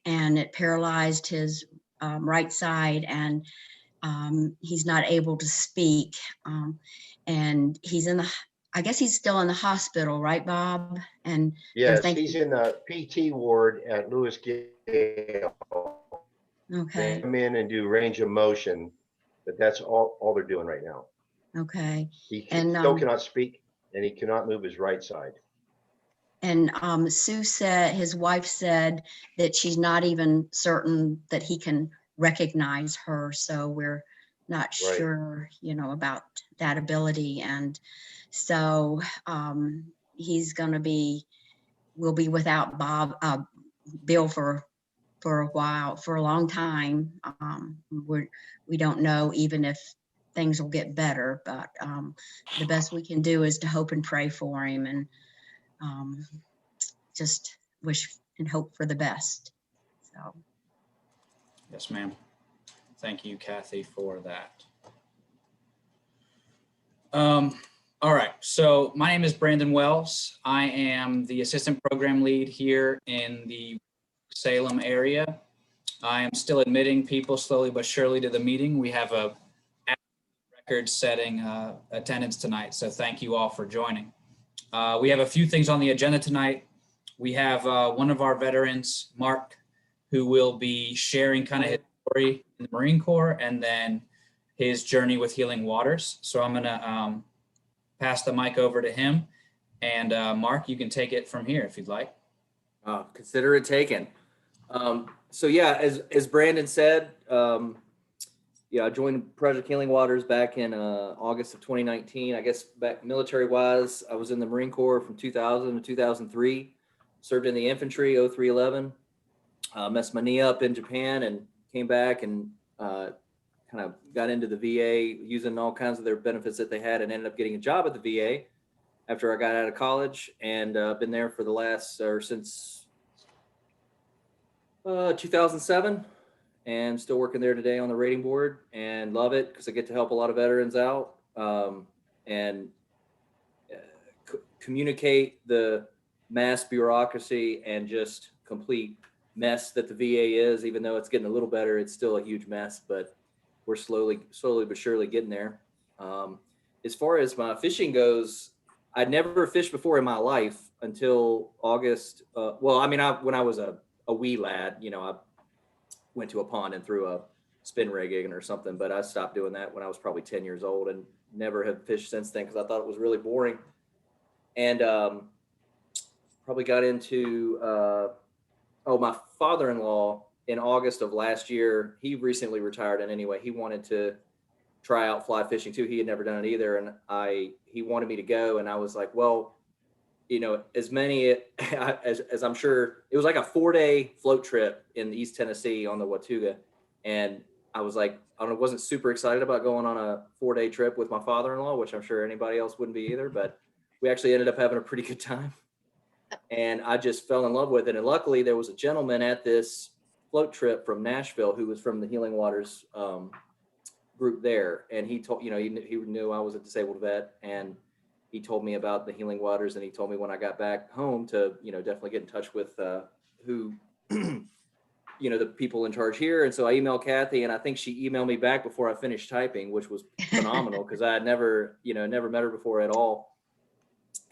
and it paralyzed his right side, and he's not able to speak. And he's in the, I guess he's still in the hospital, right, Bob? And they're Yes, thinking, he's in the PT ward at Lewis Gale. They okay, come in and do range of motion, but that's all they're doing right now. okay. He And still cannot speak, and he cannot move his right side. Sue said, his wife said that she's not even certain that he can recognize her. So we're not Right. sure, about that ability. And so he's going to be, we'll be without Bill for a while, for a long time. We don't know even if things will get better, but the best we can do is to hope and pray for him, and just wish and hope for the best. So. Yes, ma'am. Thank you, Kathy, for that. All right, so my name is Brandon Wells. I am the assistant program lead here in the Salem area. I am still admitting people slowly but surely to the meeting. We have a record-setting attendance tonight, so thank you all for joining. We have a few things on the agenda tonight. We have one of our veterans, Mark, who will be sharing kind of his story in the Marine Corps and then his journey with Healing Waters. So I'm gonna pass the mic over to him. And Mark, you can take it from here if you'd like. Consider it taken. So yeah, as Brandon said, yeah, I joined Project Healing Waters back in August of 2019. I guess back military-wise, I was in the Marine Corps from 2000 to 2003. Served in the infantry, 0311. Messed my knee up in Japan and came back and kind of got into the VA using all kinds of their benefits that they had, and ended up getting a job at the VA after I got out of college, and been there for the last, or since 2007, and still working there today on the rating board, and love it because I get to help a lot of veterans out and communicate the mass bureaucracy and just complete mess that the VA is. Even though it's getting a little better, it's still a huge mess, but we're slowly but surely getting there. As far as my fishing goes, I'd never fished before in my life until August. Well, I mean, when I was a wee lad, I went to a pond and threw a spin rig in or something, but I stopped doing that when I was probably 10 years old and never have fished since then because I thought it was really boring. And probably got into, my father-in-law in August of last year, he recently retired, and anyway, he wanted to try out fly fishing too. He had never done it either, and he wanted me to go, and I was like, well, as many as I'm sure, it was like a 4-day float trip in East Tennessee on the Watauga, and I was like, I wasn't super excited about going on a 4-day trip with my father-in-law, which I'm sure anybody else wouldn't be either, but we actually ended up having a pretty good time. And I just fell in love with it. And luckily there was a gentleman at this float trip from Nashville who was from the Healing Waters group there. And he told, he knew I was a disabled vet, and he told me about the Healing Waters, and he told me when I got back home to, definitely get in touch with who, the people in charge here. And so I emailed Kathy, and I think she emailed me back before I finished typing, which was phenomenal because I had never met her before at all.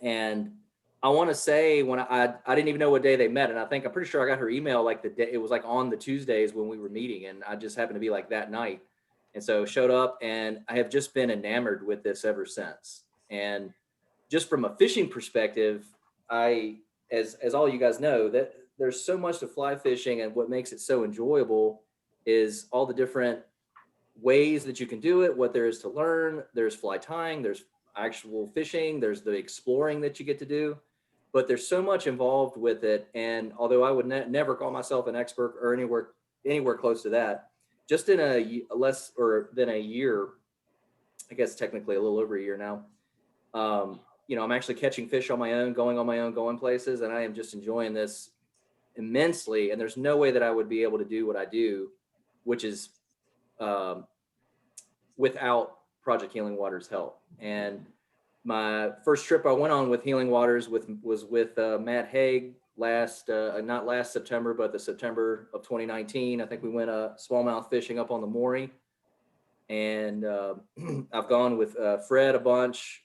And I want to say when I didn't even know what day they met. And I'm pretty sure I got her email like the day, it was like on the Tuesdays when we were meeting, and I just happened to be like that night. And so showed up, and I have just been enamored with this ever since. And just from a fishing perspective, as all you guys know, that there's so much to fly fishing, and what makes it so enjoyable is all the different ways that you can do it, what there is to learn. There's fly tying, there's actual fishing, there's the exploring that you get to do, but there's so much involved with it. And although I would never call myself an expert or anywhere close to that, just in a less or than a year, I guess technically a little over a year now, I'm actually catching fish on my own, going places, and I am just enjoying this immensely. And there's no way that I would be able to do what I do, which is without Project Healing Waters' help. And my first trip I went on with Healing Waters was with Matt Haig, not last September, but the September of 2019. I think we went smallmouth fishing up on the Maury, and I've gone with Fred a bunch.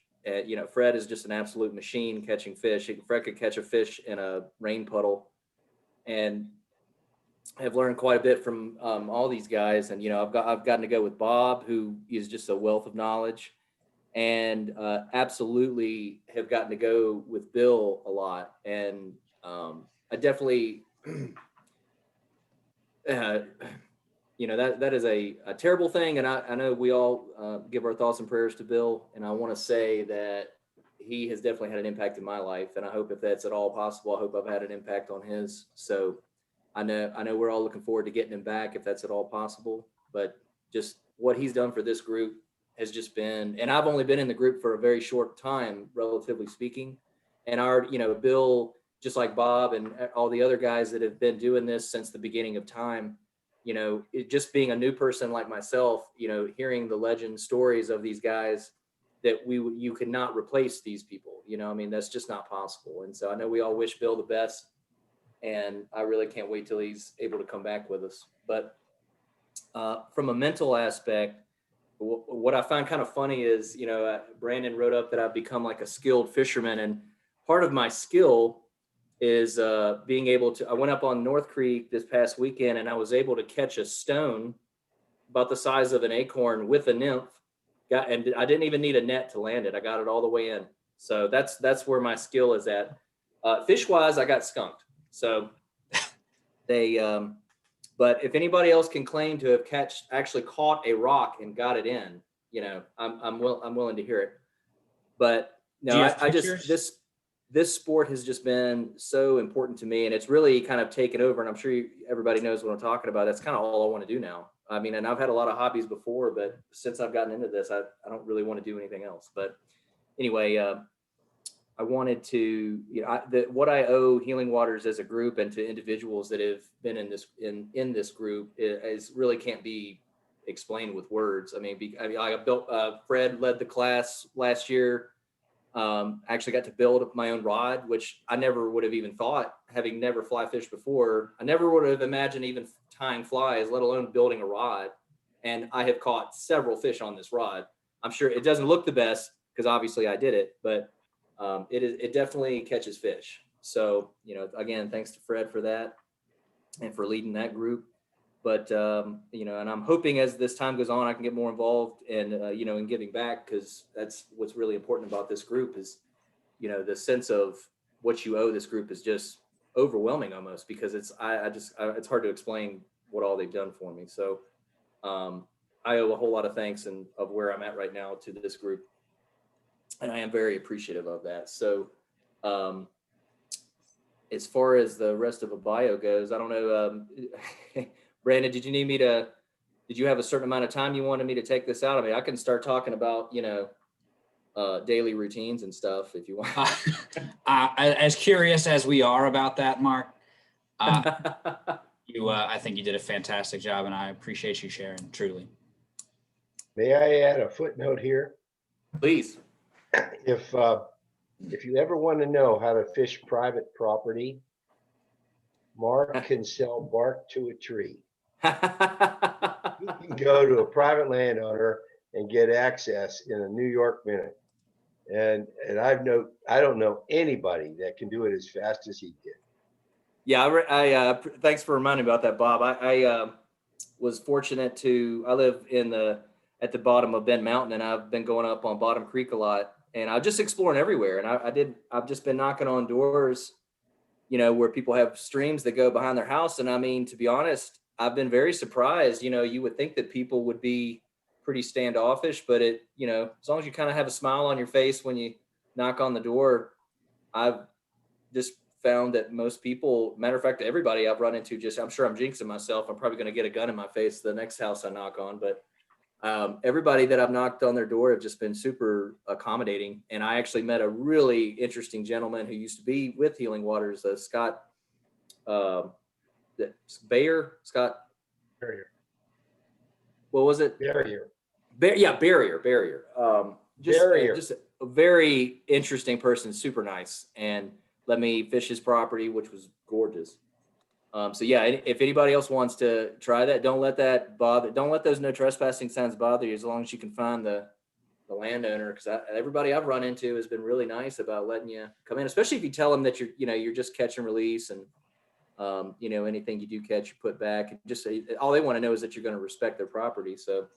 Fred is just an absolute machine catching fish. Fred could catch a fish in a rain puddle, and I've learned quite a bit from all these guys. And I've gotten to go with Bob, who is just a wealth of knowledge, and absolutely have gotten to go with Bill a lot. And I definitely, that is a terrible thing. And I know we all give our thoughts and prayers to Bill. And I want to say that he has definitely had an impact in my life. And I hope if that's at all possible, I hope I've had an impact on his. So I know we're all looking forward to getting him back if that's at all possible. But just what he's done for this group has just been, and I've only been in the group for a very short time, relatively speaking. And Bill, just like Bob and all the other guys that have been doing this since the beginning of time, just being a new person like myself, hearing the legend stories of these guys, that you could not replace these people. That's just not possible. And so I know we all wish Bill the best, and I really can't wait till he's able to come back with us. But from a mental aspect, what I find kind of funny is, Brandon wrote up that I've become like a skilled fisherman, and part of my skill is being able to, I went up on North Creek this past weekend, and I was able to catch a stone about the size of an acorn with a nymph, and I didn't even need a net to land it. I got it all the way in. So that's where my skill is at. Fish wise, I got skunked. So but if anybody else can claim to have actually caught a rock and got it in, I'm willing to hear it. But no, I just, this sport has just been so important to me, and it's really kind of taken over. And I'm sure everybody knows what I'm talking about. That's kind of all I want to do now. And I've had a lot of hobbies before, but since I've gotten into this, I don't really want to do anything else. But anyway, I wanted to, what I owe Healing Waters as a group and to individuals that have been in this group is really can't be explained with words. I built, Fred led the class last year. Actually got to build my own rod, which I never would have even thought, having never fly fished before. I never would have imagined even tying flies, let alone building a rod. And I have caught several fish on this rod. I'm sure it doesn't look the best because obviously I did it, but it definitely catches fish. So, again, thanks to Fred for that and for leading that group. But, and I'm hoping as this time goes on, I can get more involved and, in giving back, because that's what's really important about this group is, the sense of what you owe this group is just overwhelming almost, because it's hard to explain what all they've done for me. So I owe a whole lot of thanks and of where I'm at right now to this group. And I am very appreciative of that. So as far as the rest of a bio goes, I don't know, Brandon, did you have a certain amount of time you wanted me to take this out? I can start talking about, daily routines and stuff if you want. As curious as we are about that, Mark, I think you did a fantastic job, and I appreciate you sharing, truly. May I add a footnote here? Please. If you ever want to know how to fish private property, Mark can sell bark to a tree. You can go to a private landowner and get access in a New York minute. And I don't know anybody that can do it as fast as he did. Yeah, thanks for reminding me about that, Bob. I was fortunate I live at the bottom of Bend Mountain, and I've been going up on Bottom Creek a lot, and I'm just exploring everywhere. And I've just been knocking on doors, where people have streams that go behind their house. And to be honest, I've been very surprised. You would think that people would be pretty standoffish, but as long as you kind of have a smile on your face when you knock on the door, I've just found that most people, matter of fact, everybody I've run into, I'm sure I'm jinxing myself. I'm probably going to get a gun in my face the next house I knock on, but everybody that I've knocked on their door have just been super accommodating. And I actually met a really interesting gentleman who used to be with Healing Waters, Scott Barrier. What was it? Barrier. Barrier. Just a very interesting person, super nice. And let me fish his property, which was gorgeous. So yeah, if anybody else wants to try that, don't let that bother. Don't let those no trespassing signs bother you, as long as you can find the landowner. Because everybody I've run into has been really nice about letting you come in, especially if you tell them that you're just catch and release, and anything you do catch, you put back. And just say, all they want to know is that you're going to respect their property. So,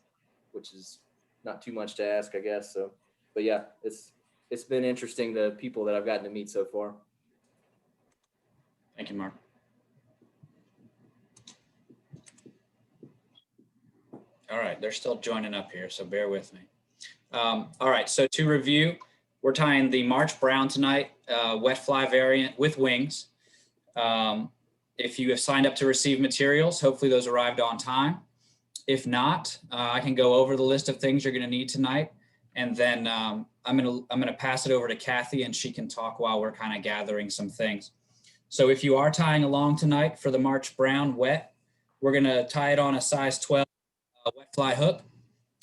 which is not too much to ask, I guess. So, but yeah, it's been interesting, the people that I've gotten to meet so far. Thank you, Mark. All right, they're still joining up here, so bear with me. All right, so to review, we're tying the March Brown tonight, wet fly variant with wings. If you have signed up to receive materials, hopefully those arrived on time. If not, I can go over the list of things you're going to need tonight, and then I'm going to pass it over to Kathy, and she can talk while we're kind of gathering some things. So if you are tying along tonight for the March Brown wet, we're going to tie it on a size 12 wet fly hook.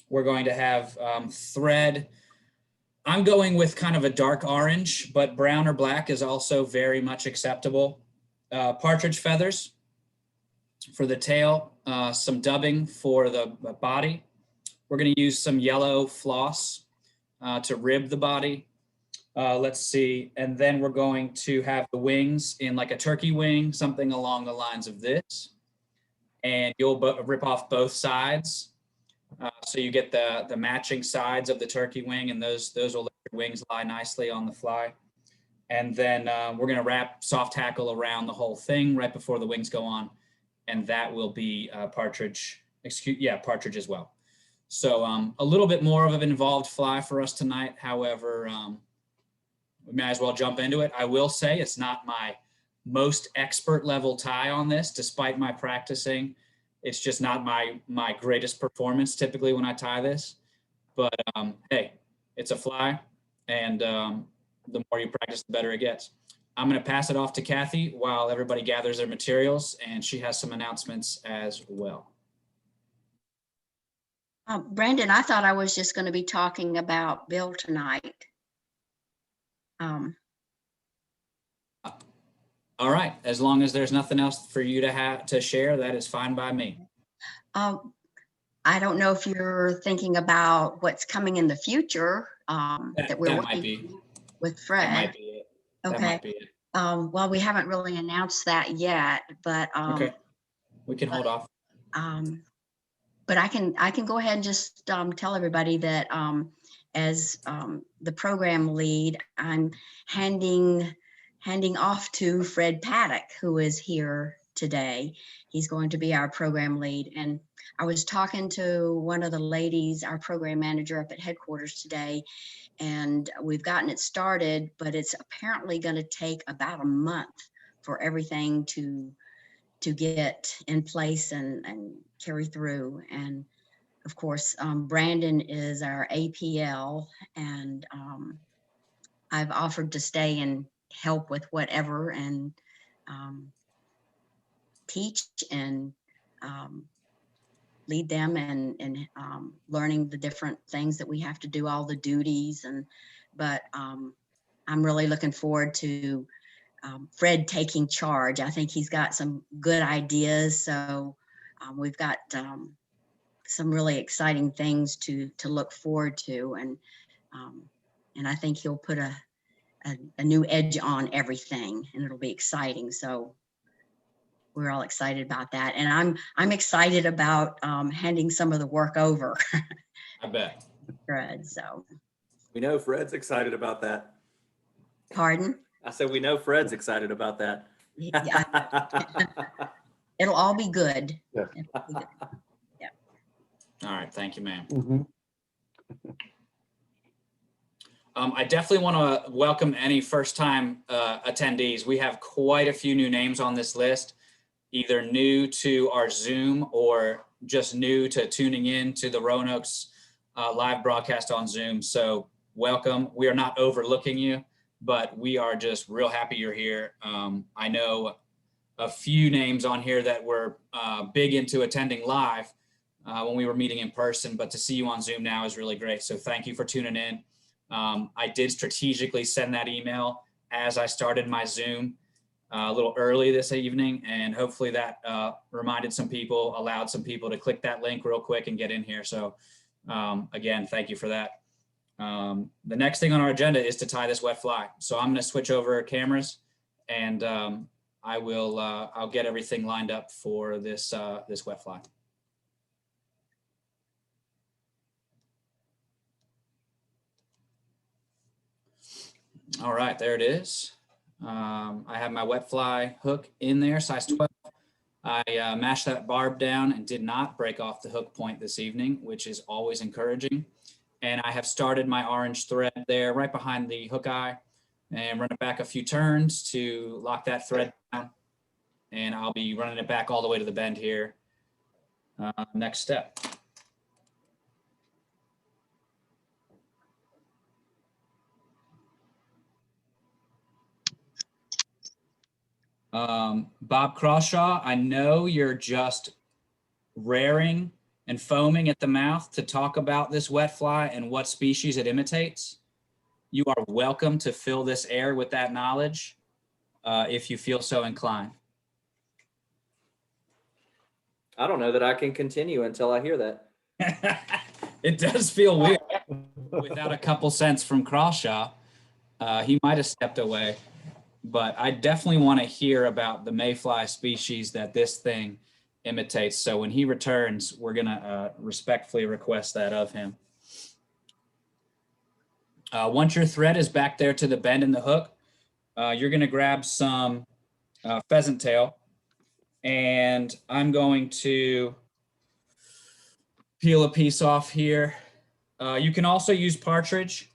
We're going to have thread. I'm going with kind of a dark orange, but brown or black is also very much acceptable. Partridge feathers for the tail, some dubbing for the body. We're going to use some yellow floss to rib the body. Let's see. And then we're going to have the wings in like a turkey wing, something along the lines of this. And you'll rip off both sides. So you get the matching sides of the turkey wing, and those will let your wings lie nicely on the fly. And then we're going to wrap soft tackle around the whole thing right before the wings go on. And that will be partridge as well. So a little bit more of an involved fly for us tonight. However, we may as well jump into it. I will say it's not my most expert level tie on this, despite my practicing. It's just not my greatest performance typically when I tie this. But hey, it's a fly, and the more you practice, the better it gets. I'm going to pass it off to Kathy while everybody gathers their materials, and she has some announcements as well. Brandon, I thought I was just going to be talking about Bill tonight. All right. As long as there's nothing else for you to share, that is fine by me. I don't know if you're thinking about what's coming in the future that we're working with Fred. That might be it. Okay. That might be it. Well, we haven't really announced that yet, but okay. We can hold off. But I can go ahead and just tell everybody that as the program lead, I'm handing off to Fred Paddock, who is here today. He's going to be our program lead. And I was talking to one of the ladies, our program manager up at headquarters today, and we've gotten it started, but it's apparently going to take about a month for everything to get in place and carry through. And of course, Brandon is our APL, and I've offered to stay and help with whatever, and teach and lead them and learning the different things that we have to do, all the duties. But I'm really looking forward to Fred taking charge. I think he's got some good ideas. So we've got some really exciting things to look forward to. And I think he'll put a new edge on everything, and it'll be exciting. So we're all excited about that. And I'm excited about handing some of the work over. I bet. Fred, so. We know Fred's excited about that. Pardon? I said, we know Fred's excited about that. Yeah. It'll all be good. Yeah. It'll be good. Yeah. All right. Thank you, ma'am. Mm-hmm. I definitely want to welcome any first-time attendees. We have quite a few new names on this list, either new to our Zoom or just new to tuning in to the Roanoke's live broadcast on Zoom. So welcome. We are not overlooking you, but we are just real happy you're here. I know a few names on here that were big into attending live when we were meeting in person, but to see you on Zoom now is really great. So thank you for tuning in. I did strategically send that email as I started my Zoom a little early this evening, and hopefully that reminded some people, allowed some people to click that link real quick and get in here. So again, thank you for that. The next thing on our agenda is to tie this wet fly. So I'm going to switch over cameras, and I'll get everything lined up for this this wet fly. All right, there it is. I have my wet fly hook in there, size 12. I mashed that barb down and did not break off the hook point this evening, which is always encouraging. And I have started my orange thread there right behind the hook eye and run it back a few turns to lock that thread down. And I'll be running it back all the way to the bend here. Next step. Bob Crawshaw, I know you're just raring and foaming at the mouth to talk about this wet fly and what species it imitates. You are welcome to fill this air with that knowledge if you feel so inclined. I don't know that I can continue until I hear that. It does feel weird without a couple cents from Crawshaw. He might have stepped away, but I definitely want to hear about the mayfly species that this thing imitates. So when he returns, we're going to respectfully request that of him. Once your thread is back there to the bend in the hook, you're going to grab some pheasant tail, and I'm going to peel a piece off here. You can also use partridge.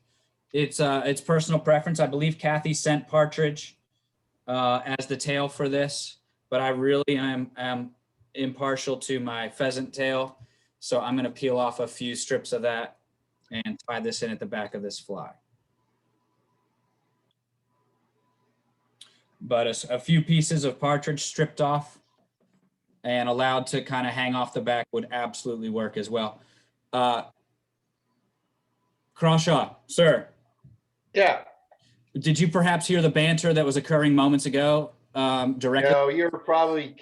It's personal preference. I believe Kathy sent partridge as the tail for this, but I really am impartial to my pheasant tail. So I'm going to peel off a few strips of that and tie this in at the back of this fly. But a few pieces of partridge stripped off and allowed to kind of hang off the back would absolutely work as well. Crawshaw, sir. Yeah. Did you perhaps hear the banter that was occurring moments ago directly? No, you're probably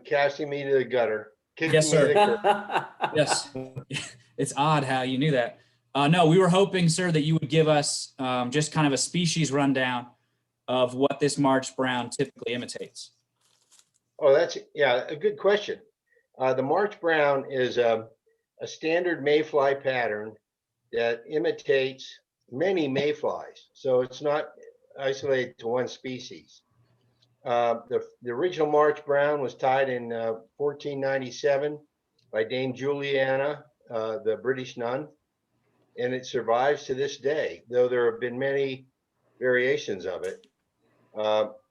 casting me to the gutter. Kicking Yes, me to sir. the curb. Yes. It's odd how you knew that. No, we were hoping, sir, that you would give us just kind of a species rundown of what this March brown typically imitates. Oh, that's, yeah, a good question. The March Brown is a standard mayfly pattern that imitates many mayflies. So it's not isolated to one species. The original March Brown was tied in 1497 by Dame Juliana, the British nun, and it survives to this day, though there have been many variations of it.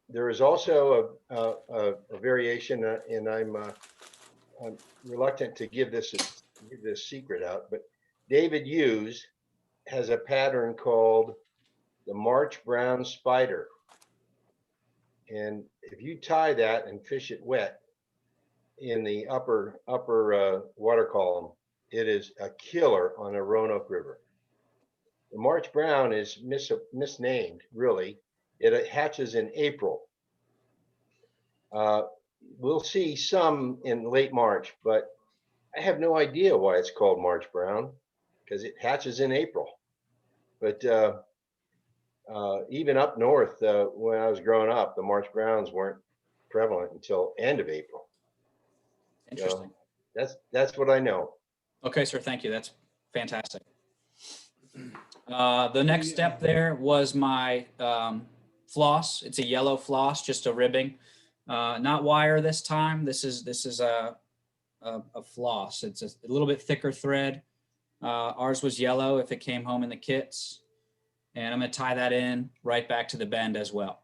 There is also a variation, and I'm reluctant to give this secret out, but David Hughes has a pattern called the March Brown Spider. And if you tie that and fish it wet in the upper water column, it is a killer on the Roanoke River. The March Brown is misnamed, really. It hatches in April. We'll see some in late March, but I have no idea why it's called March Brown, because it hatches in April. But even up north, when I was growing up, the March Browns weren't prevalent until end of April. Interesting. So that's what I know. Okay, sir. Thank you. That's fantastic. The next step there was my floss. It's a yellow floss, just a ribbing, not wire this time. This is a floss. It's a little bit thicker thread. Ours was yellow if it came home in the kits. And I'm going to tie that in right back to the bend as well.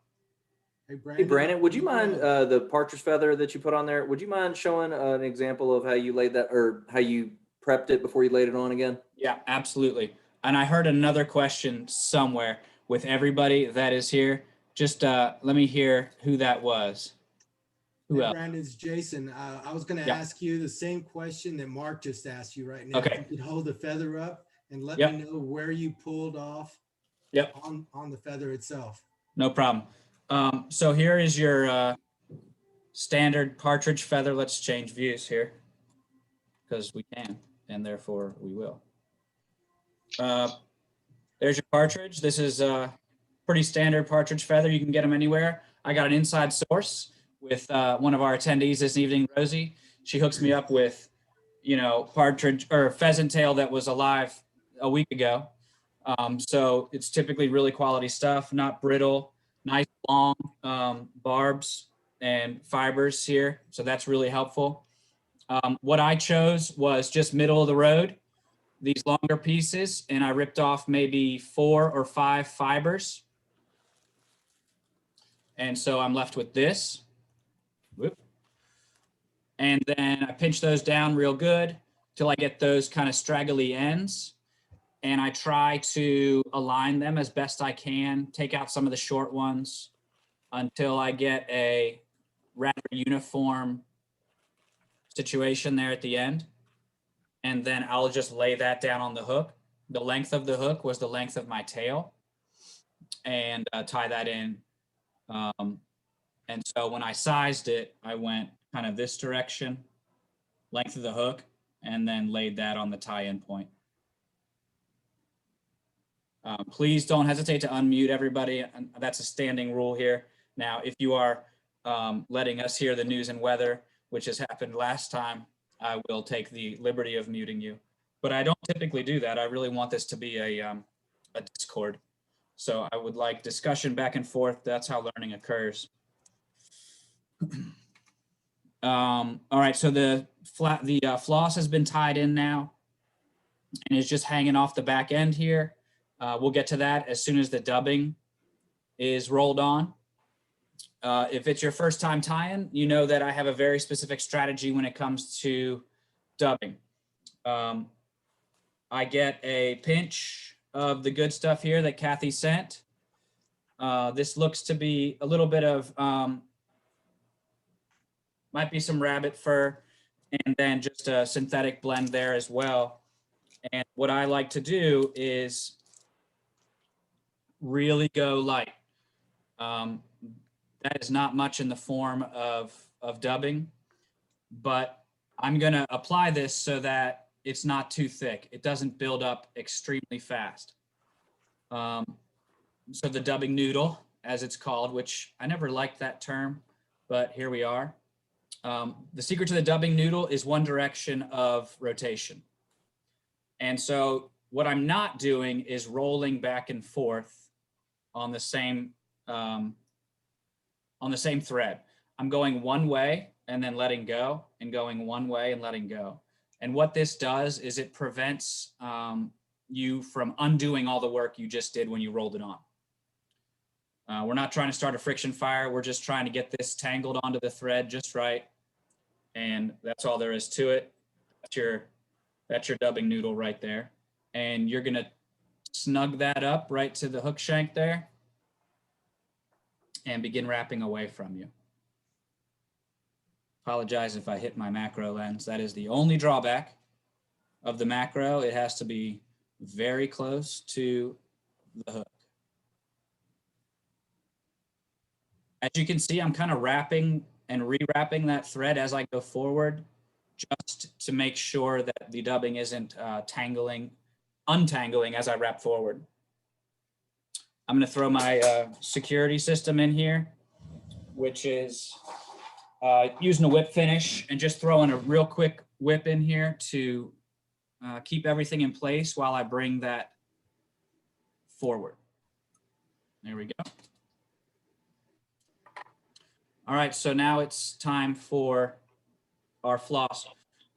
Hey, Brandon, would you mind the partridge feather that you put on there? Would you mind showing an example of how you laid that, or how you prepped it before you laid it on again? Yeah, absolutely. And I heard another question somewhere with everybody that is here. Just let me hear who that was. Who else? Brandon, it's Jason. I was going to ask you the same question that Mark just asked you right now. Okay. If you could hold the feather up and let Yep. me know where you pulled off Yep. on the feather itself. No problem. So here is your standard partridge feather. Let's change views here because we can, and therefore we will. There's your partridge. This is a pretty standard partridge feather. You can get them anywhere. I got an inside source with one of our attendees this evening, Rosie. She hooks me up with, partridge or pheasant tail that was alive a week ago. So it's typically really quality stuff, not brittle, nice long barbs and fibers here. So that's really helpful. What I chose was just middle of the road, these longer pieces, and I ripped off maybe 4 or 5 fibers. And so I'm left with this. Whoop. And then I pinch those down real good till I get those kind of straggly ends. And I try to align them as best I can, take out some of the short ones until I get a rather uniform situation there at the end. And then I'll just lay that down on the hook. The length of the hook was the length of my tail, and tie that in. And so when I sized it, I went kind of this direction, length of the hook, and then laid that on the tie-in point. Please don't hesitate to unmute everybody. That's a standing rule here. Now, if you are letting us hear the news and weather, which has happened last time, I will take the liberty of muting you. But I don't typically do that. I really want this to be a Discord. So I would like discussion back and forth. That's how learning occurs. All right, so the floss has been tied in now and is just hanging off the back end here. We'll get to that as soon as the dubbing is rolled on. If it's your first time tying, you know that I have a very specific strategy when it comes to dubbing. I get a pinch of the good stuff here that Kathy sent. This looks to be a little bit of, might be some rabbit fur, and then just a synthetic blend there as well. And what I like to do is really go light. That is not much in the form of dubbing, but I'm gonna apply this so that it's not too thick. It doesn't build up extremely fast. So the dubbing noodle, as it's called, which I never liked that term, but here we are. The secret to the dubbing noodle is one direction of rotation. And so what I'm not doing is rolling back and forth on the same thread. I'm going one way and then letting go, and going one way and letting go. And what this does is it prevents you from undoing all the work you just did when you rolled it on. We're not trying to start a friction fire. We're just trying to get this tangled onto the thread just right. And that's all there is to it. That's your dubbing noodle right there. And you're gonna snug that up right to the hook shank there and begin wrapping away from you. Apologize if I hit my macro lens. That is the only drawback of the macro. It has to be very close to the hook. As you can see, I'm kind of wrapping and rewrapping that thread as I go forward, just to make sure that the dubbing isn't untangling as I wrap forward. I'm going to throw my security system in here, which is using a whip finish, and just throwing a real quick whip in here to keep everything in place while I bring that forward. There we go. All right, so now it's time for our floss.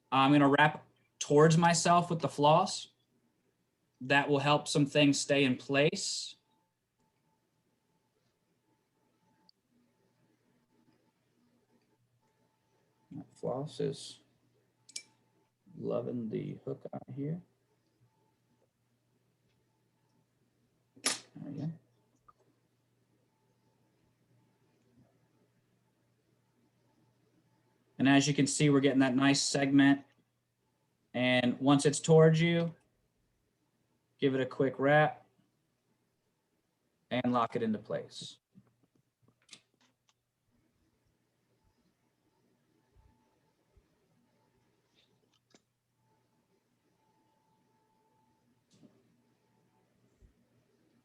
I'm gonna wrap towards myself with the floss. That will help some things stay in place. That floss is loving the hook out here. There we go. And as you can see, we're getting that nice segment. And once it's towards you, give it a quick wrap and lock it into place.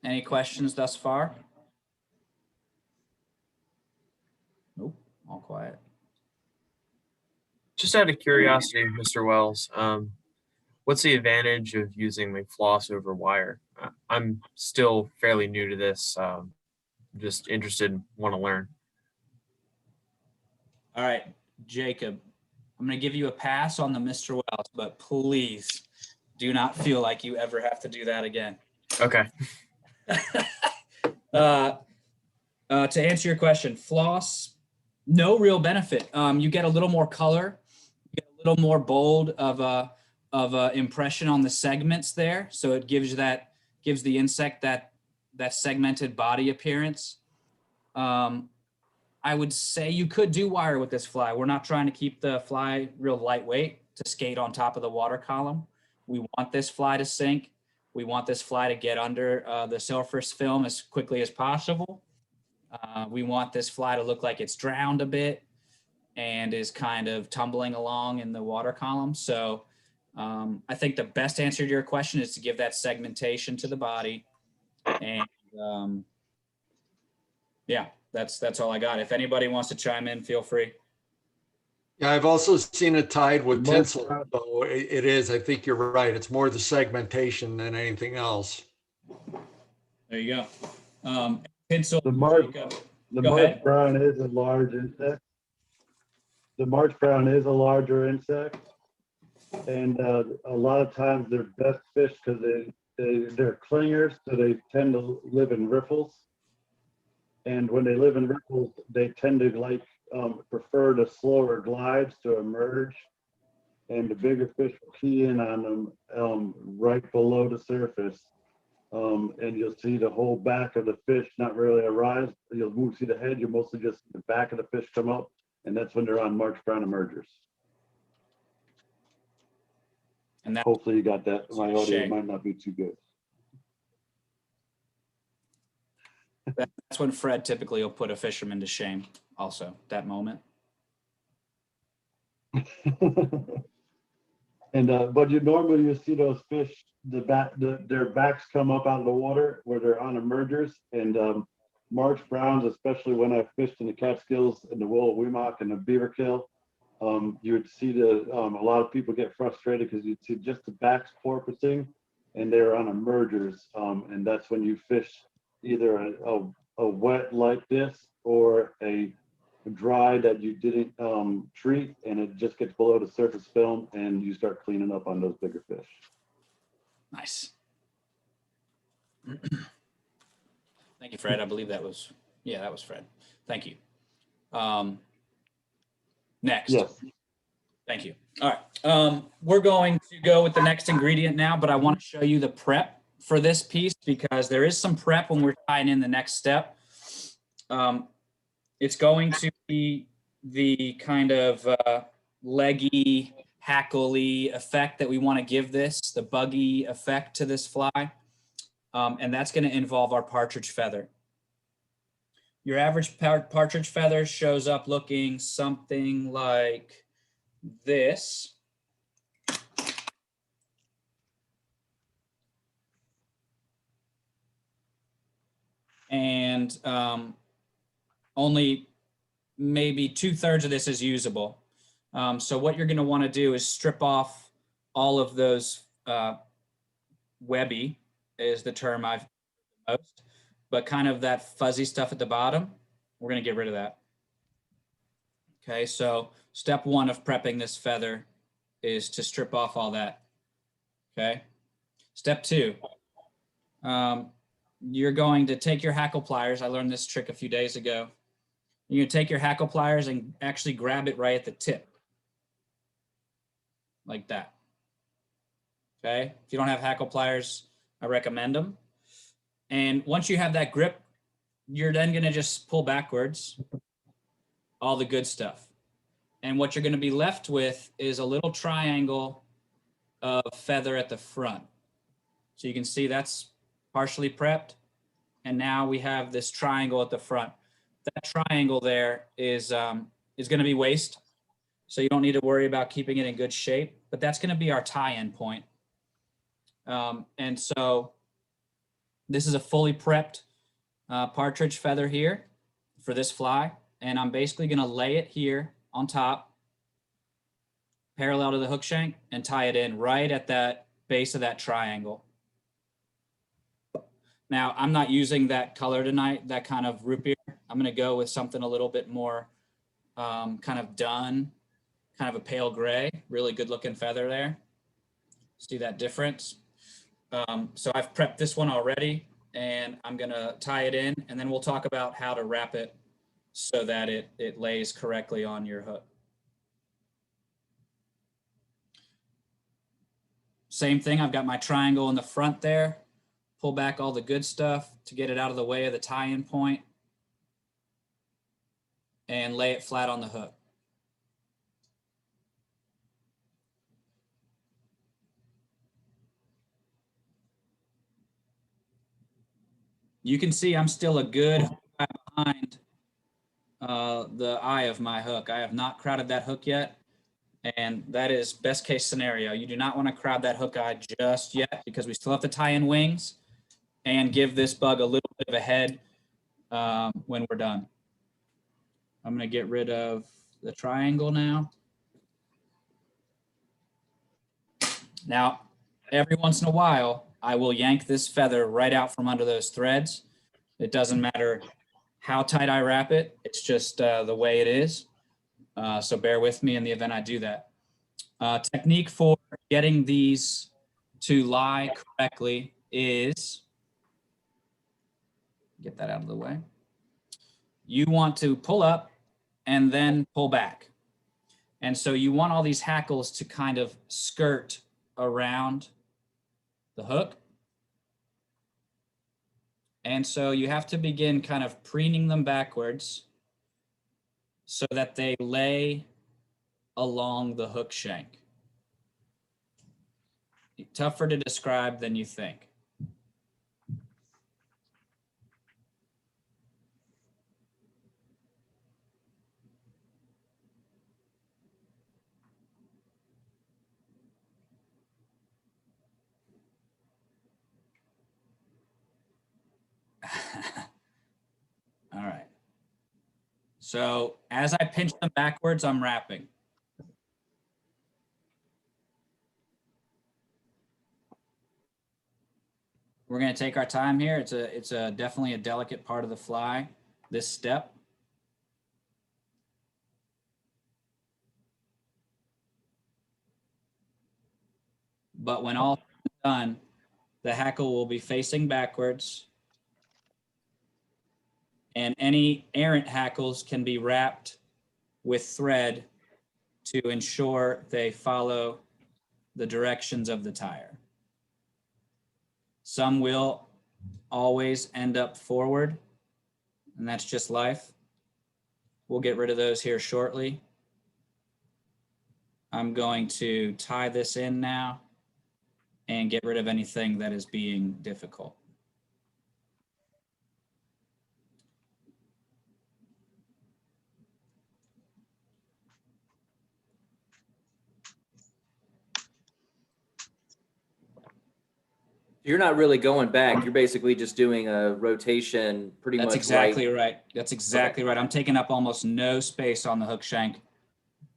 Any questions thus far? Nope, all quiet. Just out of curiosity, Mr. Wells, what's the advantage of using like floss over wire? I'm still fairly new to this. Just interested, want to learn. All right, Jacob, I'm going to give you a pass on the Mr. Wells, but please do not feel like you ever have to do that again. Okay. To answer your question, floss, no real benefit. You get a little more color, you get a little more bold of a impression on the segments there, so it gives the insect that segmented body appearance. I would say you could do wire with this fly. We're not trying to keep the fly real lightweight to skate on top of the water column. We want this fly to sink. We want this fly to get under the surface film as quickly as possible. We want this fly to look like it's drowned a bit and is kind of tumbling along in the water column. So I think the best answer to your question is to give that segmentation to the body. And yeah, that's all I got. If anybody wants to chime in, feel free. Yeah, I've also seen it tied with Most tinsel. So it is, I think you're right. It's more the segmentation than anything else. There you go. Tinsel. The marsh, Jacob, the go marsh ahead. brown is a large insect. The marsh brown is a larger insect. And a lot of times they're best fish because they're clingers, so they tend to live in riffles. And when they live in riffles, they tend to prefer the slower glides to emerge. And the bigger fish will key in on them right below the surface. And you'll see the whole back of the fish not really arise. You'll see the head, you'll mostly just see the back of the fish come up. And that's when they're on marsh brown emergers. And that, Hopefully you got that. My audio Shame. might not be too good. that's when Fred typically will put a fisherman to shame also, that moment. And but you see those fish, their backs come up out of the water where they're on emergers. And marsh browns, especially when I fished in the Catskills and the Willow Weemock and the Beaverkill, you would see a lot of people get frustrated because you'd see just the backs porpoising and they're on emergers. And that's when you fish either a wet like this or a dry that you didn't treat, and it just gets below the surface film and you start cleaning up on those bigger fish. Nice. Thank you, Fred. I believe that was Fred. Thank you. Next. Yes. Thank you. All right. We're going to go with the next ingredient now, but I want to show you the prep for this piece because there is some prep when we're tying in the next step. It's going to be the kind of leggy, hackly effect that we want to give this, the buggy effect to this fly. And that's going to involve our partridge feather. Your average partridge feather shows up looking something like this. And only maybe 2/3 of this is usable. So what you're going to want to do is strip off all of those webby is the term I've used the most, but kind of that fuzzy stuff at the bottom, we're going to get rid of that. Okay, so step one of prepping this feather is to strip off all that. Okay, step two, you're going to take your hackle pliers. I learned this trick a few days ago. You're going to take your hackle pliers and actually grab it right at the tip. Like that. Okay. If you don't have hackle pliers, I recommend them. And once you have that grip, you're then going to just pull backwards all the good stuff. And what you're going to be left with is a little triangle of feather at the front. So you can see that's partially prepped. And now we have this triangle at the front. That triangle there is going to be waste. So you don't need to worry about keeping it in good shape, but that's going to be our tie-in point. And so This is a fully prepped partridge feather here for this fly. And I'm basically gonna lay it here on top, parallel to the hook shank, and tie it in right at that base of that triangle. Now, I'm not using that color tonight, that kind of root beer. I'm gonna go with something a little bit more kind of dun, kind of a pale gray, really good looking feather there. See that difference? So I've prepped this one already, and I'm gonna tie it in, and then we'll talk about how to wrap it so that it lays correctly on your hook. Same thing, I've got my triangle in the front there. Pull back all the good stuff to get it out of the way of the tie-in point, and lay it flat on the hook. You can see I'm still a good hook behind the eye of my hook. I have not crowded that hook yet, and that is best case scenario. You do not want to crowd that hook eye just yet because we still have to tie in wings and give this bug a little bit of a head when we're done. I'm going to get rid of the triangle now. Now, every once in a while, I will yank this feather right out from under those threads. It doesn't matter how tight I wrap it. It's just the way it is. So bear with me in the event I do that. Technique for getting these to lie correctly is, get that out of the way. You want to pull up and then pull back. And so you want all these hackles to kind of skirt around the hook. And so you have to begin kind of preening them backwards so that they lay along the hook shank. Tougher to describe than you think. All right. So as I pinch them backwards, I'm wrapping. We're going to take our time here. It's definitely a delicate part of the fly, this step. But when all is done, the hackle will be facing backwards, and any errant hackles can be wrapped with thread to ensure they follow the directions of the tire. Some will always end up forward, and that's just life. We'll get rid of those here shortly. I'm going to tie this in now and get rid of anything that is being difficult. You're not really going back. You're basically just doing a rotation pretty much. That's exactly right. That's exactly right. I'm taking up almost no space on the hook shank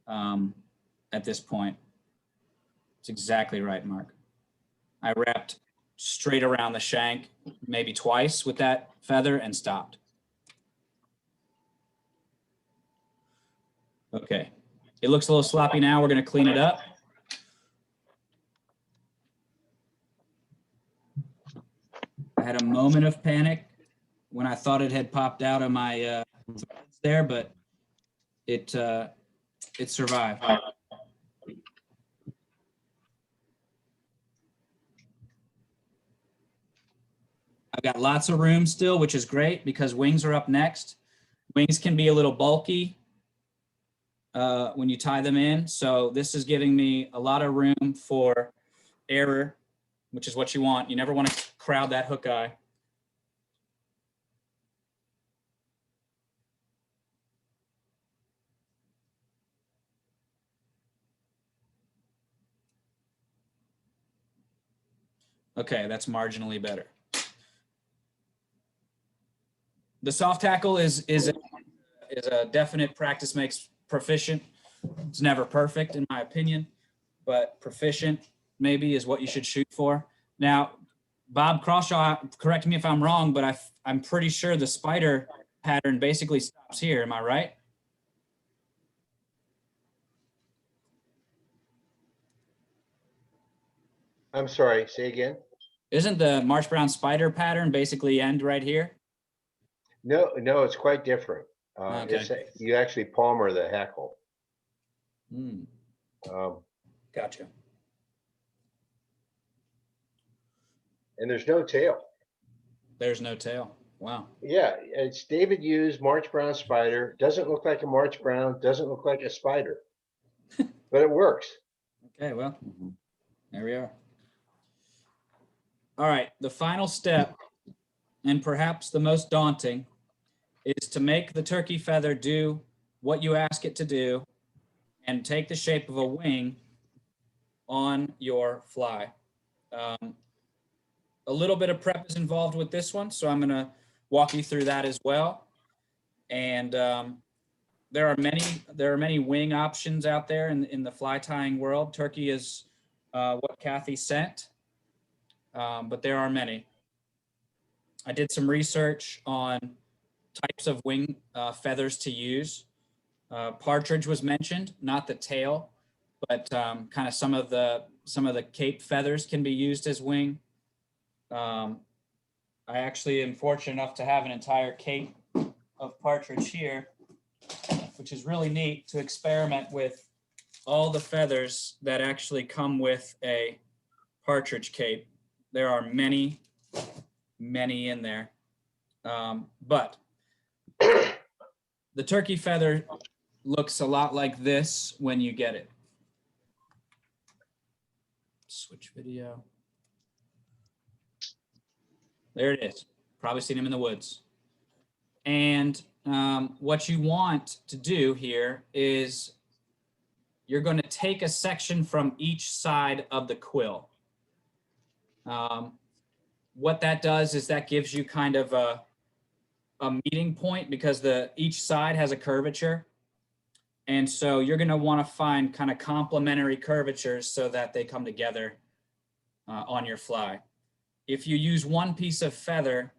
at this point. It's exactly right, Mark. I wrapped straight around the shank maybe twice with that feather and stopped. Okay. It looks a little sloppy now. We're going to clean it up. I had a moment of panic when I thought it had popped out of my threads there, but it survived. I've got lots of room still, which is great because wings are up next. Wings can be a little bulky when you tie them in. So this is giving me a lot of room for error, which is what you want. You never want to crowd that hook eye. Okay, that's marginally better. The soft tackle is a definite practice makes proficient. It's never perfect in my opinion, but proficient maybe is what you should shoot for. Now, Bob Crawshaw, correct me if I'm wrong, but I'm pretty sure the spider pattern basically stops here. Am I right? I'm sorry, say again? Isn't the Marsh Brown spider pattern basically end right here? No, no, it's quite different. Okay. You actually palmer the hackle. Hmm, Um, gotcha. and there's no tail. There's no tail. Wow. Yeah, it's David Hughes, March Brown spider. Doesn't look like a March Brown, doesn't look like a spider, but it works. Okay, well, there we are. All right, the final step, and perhaps the most daunting, is to make the turkey feather do what you ask it to do and take the shape of a wing on your fly. A little bit of prep is involved with this one, so I'm going to walk you through that as well. And there are many wing options out there in the fly tying world. Turkey is what Kathy sent, but there are many. I did some research on types of wing feathers to use. Partridge was mentioned, not the tail, but kind of some of the cape feathers can be used as wing. I actually am fortunate enough to have an entire cape of partridge here, which is really neat to experiment with all the feathers that actually come with a partridge cape. There are many in there. But the turkey feather looks a lot like this when you get it. Switch video. There it is. Probably seen him in the woods. And what you want to do here is you're going to take a section from each side of the quill. What that does is that gives you kind of a meeting point because each side has a curvature. And so you're going to want to find kind of complementary curvatures so that they come together on your fly. If you use one piece of feather,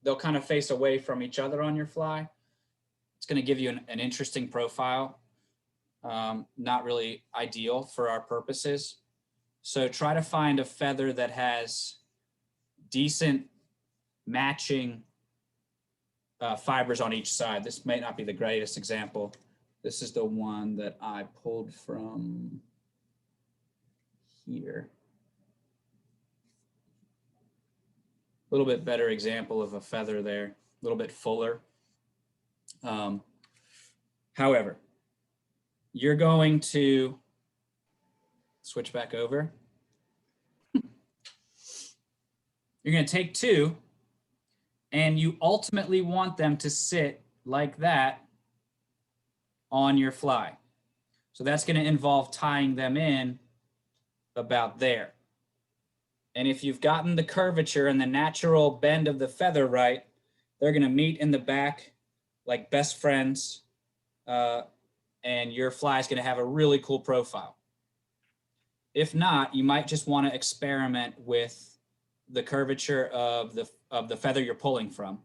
they'll kind of face away from each other on your fly. It's going to give you an interesting profile. Not really ideal for our purposes. So try to find a feather that has decent matching fibers on each side. This may not be the greatest example. This is the one that I pulled from here. A little bit better example of a feather there, a little bit fuller. However, you're going to switch back over. You're going to take two, and you ultimately want them to sit like that on your fly. So that's going to involve tying them in about there. And if you've gotten the curvature and the natural bend of the feather right, they're going to meet in the back like best friends, and your fly is going to have a really cool profile. If not, you might just want to experiment with the curvature of the feather you're pulling from.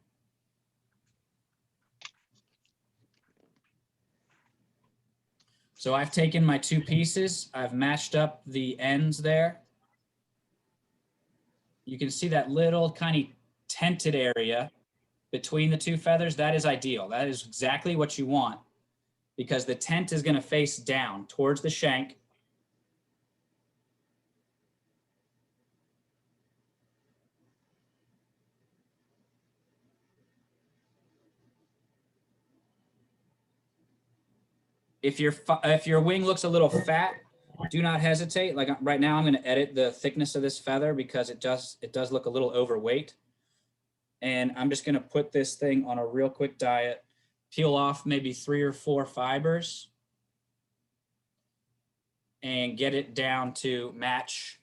So I've taken my two pieces, I've matched up the ends there. You can see that little kind of tented area between the two feathers. That is ideal. That is exactly what you want because the tent is going to face down towards the shank. If your wing looks a little fat, do not hesitate. Like right now, I'm going to edit the thickness of this feather because it does look a little overweight. And I'm just going to put this thing on a real quick diet, peel off maybe 3 or 4 fibers, and get it down to match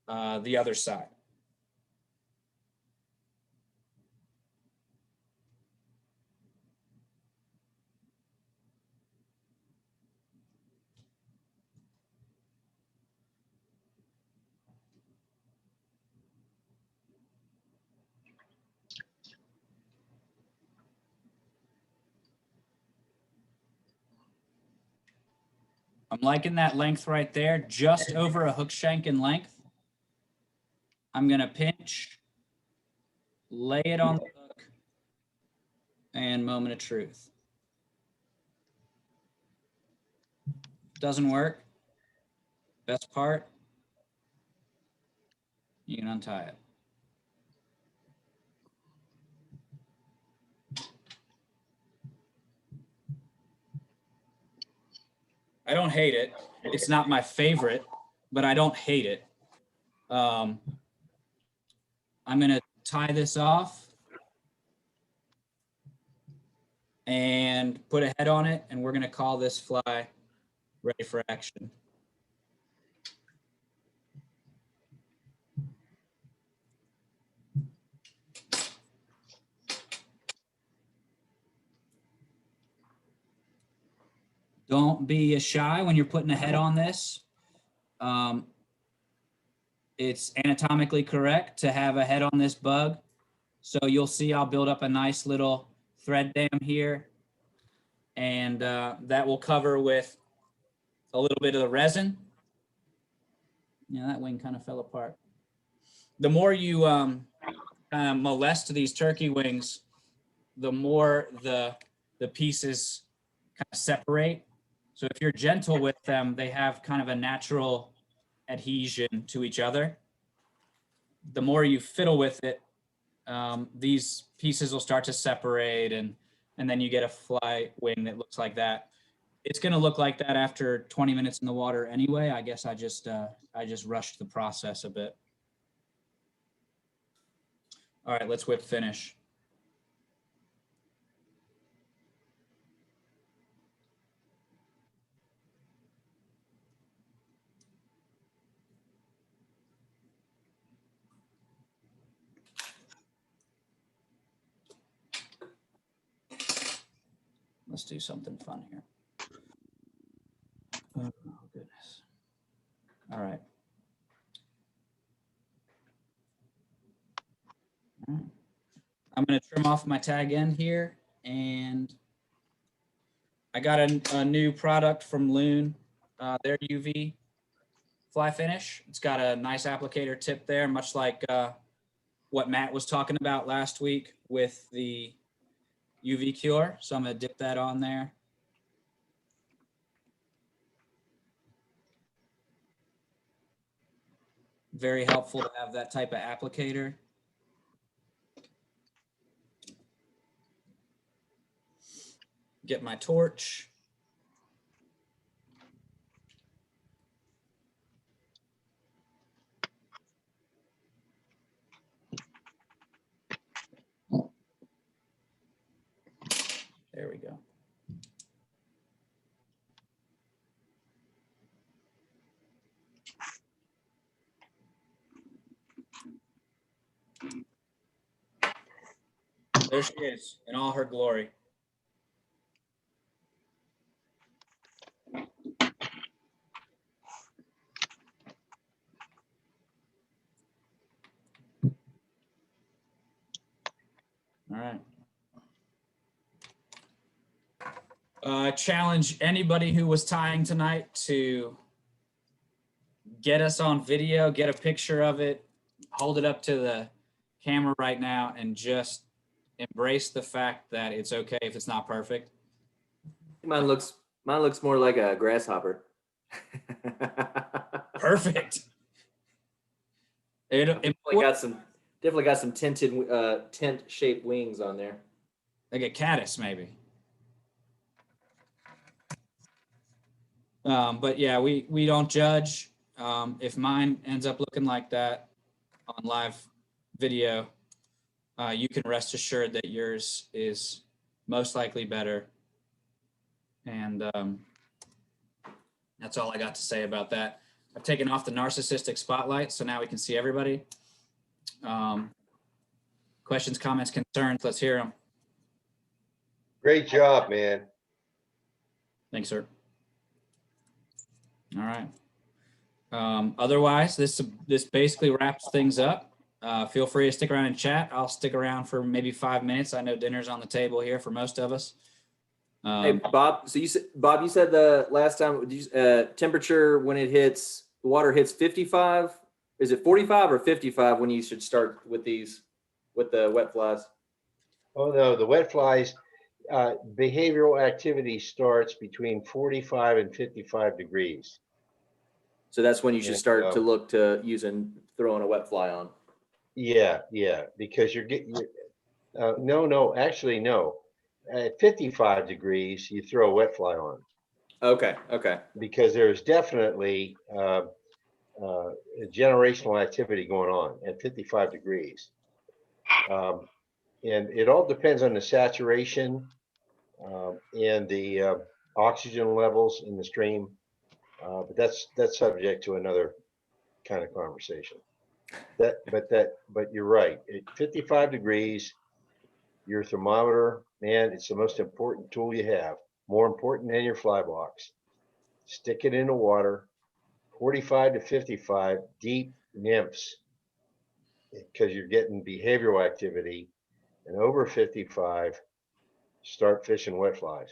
the other side. I'm liking that length right there, just over a hook shank in length. I'm gonna pinch, lay it on the hook, and moment of truth. Doesn't work. Best part, you can untie it. I don't hate it. It's not my favorite, but I don't hate it. I'm gonna tie this off and put a head on it, and we're gonna call this fly ready for action. Don't be shy when you're putting a head on this. It's anatomically correct to have a head on this bug. So you'll see I'll build up a nice little thread dam here. And that will cover with a little bit of the resin. Yeah, that wing kind of fell apart. The more you kind of molest these turkey wings, the more the pieces kind of separate. So if you're gentle with them, they have kind of a natural adhesion to each other. The more you fiddle with it, these pieces will start to separate, and then you get a fly wing that looks like that. It's going to look like that after 20 minutes in the water anyway. I guess I just rushed the process a bit. All right, let's whip finish. Let's do something fun here. Oh, goodness. All right. I'm going to trim off my tag end here, and I got a new product from Loon, their UV fly finish. It's got a nice applicator tip there, much like what Matt was talking about last week with the UV cure. So I'm going to dip that on there. Very helpful to have that type of applicator. Get my torch. There we go. There she is in all her glory. All right. Challenge anybody who was tying tonight to get us on video, get a picture of it, hold it up to the camera right now, and just embrace the fact that it's okay if it's not perfect. Mine looks more like a grasshopper. Perfect. Definitely got some tinted tent shaped wings on there. Like a caddis, maybe. But yeah, we don't judge. If mine ends up looking like that on live video, you can rest assured that yours is most likely better. And that's all I got to say about that. I've taken off the narcissistic spotlight, so now we can see everybody. Questions, comments, concerns, let's hear them. Great job, man. Thanks, sir. All right. Otherwise, this basically wraps things up. Feel free to stick around and chat. I'll stick around for maybe 5 minutes. I know dinner's on the table here for most of us. Hey, Bob, so Bob, you said the last time, temperature when it hits, the water hits 55, is it 45 or 55 when you should start with these, with the wet flies? Oh, no, the wet flies, behavioral activity starts between 45 and 55 degrees. So that's when you should And, start to look to throwing a wet fly on. Yeah, because you're getting, no, actually, no. At 55 degrees, you throw a wet fly on Okay. because there's definitely generational activity going on at 55 degrees. And it all depends on the saturation and the oxygen levels in the stream. But that's subject to another kind of conversation. But you're right. At 55 degrees, your thermometer, man, it's the most important tool you have. More important than your fly box. Stick it in the water, 45 to 55, deep nymphs, because you're getting behavioral activity, and over 55, start fishing wet flies.